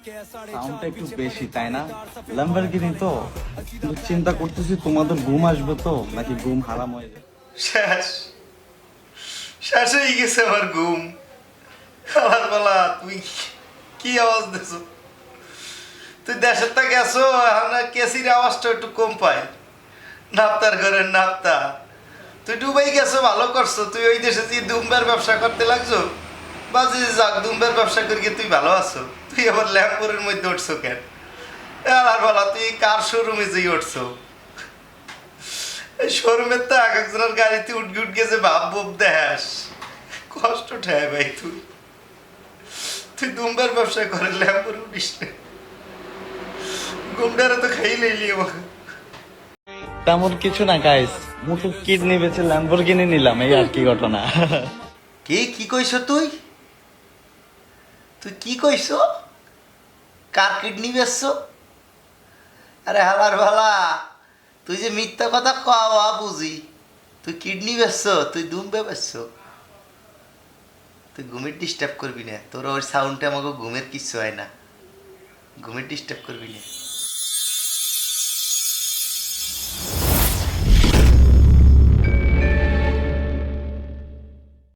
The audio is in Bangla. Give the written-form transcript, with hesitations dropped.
সাউন্ডটা একটু বেশি তাই না? ল্যাম্বরগিনি তো, কিন্তু চিন্তা করতেছি তোমাদের ঘুম আসবে তো নাকি ঘুম হারাম হয়ে যাবে। শেষ শেষ হয়ে গেছে আমার ঘুম। আমার বলা তুই কি আওয়াজ দিছ? তুই দেশের তা গেছো, এখন কেসির আওয়াজটা একটু কম পাই। নাপ্তার ঘরের নাপ্তা, তুই ডুবাই গেছো, ভালো করছো। তুই ওই দেশে যে দুম্বার ব্যবসা করতে লাগছো, বাজে যাক দুম্বার ব্যবসা করিয়ে তুই ভালো আছো। তুই আবার ল্যাম্পুরের মধ্যে উঠছো কেন? আর বলা তুই কার শোরুমে যেই উঠছো? এই শোরুমের তো এক একজনের গাড়িতে উঠগে উঠ গেছে, ভাব ভাব দেখাস, কষ্ট ঠায় ভাই। তুই তুই দুম্বার ব্যবসা করে ল্যাম্পুরে উঠিস না? গুমডারে তো খাই লইলি আমাকে। তেমন কিছু না গাইস, মুটু কিডনি বেচে ল্যাম্বরগিনি নিলাম, এই আর কি ঘটনা। কি কইছ তুই? তুই কি কইছ? কার কিডনি বেচছ? আরে হালার ভালা, তুই যে মিথ্যা কথা কওয়া বুঝি। তুই কিডনি বেচছ, তুই দুম্বে বেচছ। তুই ঘুমের ডিস্টার্ব করবি না, তোর ওই সাউন্ডে আমাকে ঘুমের কিচ্ছু হয় না। ঘুমের ডিস্টার্ব করবি না।